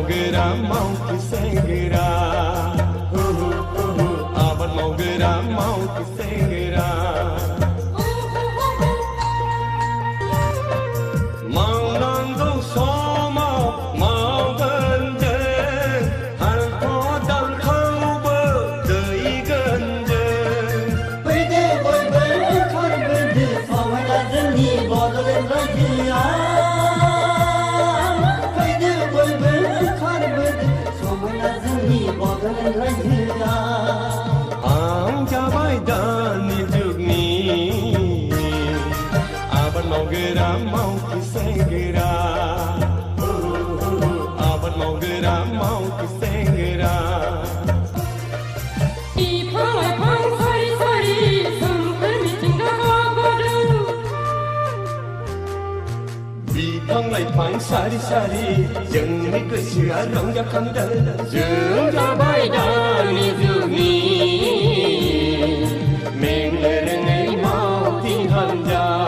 मावगोरा मावखुसेंग्रा आबाद मावगोरा मावखुसेंग्रा मावनांगौ समाव मावगोन जों हाल खदालखौबो दैगोन जों फैदो बयबो ओंखारबोदो समायना जोंनि बड'लेण्ड रायजोआ फैदो बयबो ओंखारबोदो समायना जोंनि बड'लेण्ड रायजोआ आं जाबाय दानि जुगनि आबाद मावगोरा मावखुसेंग्रा आबाद मावगोरा मावखुसेंग्रा बिफां लाइफां सारि सारि सोमखोर मिथिंगा बागोरो बिफां लाइफां सारि सारि जोंनि गोसोआ रंजाखांदों जों जाबाय दा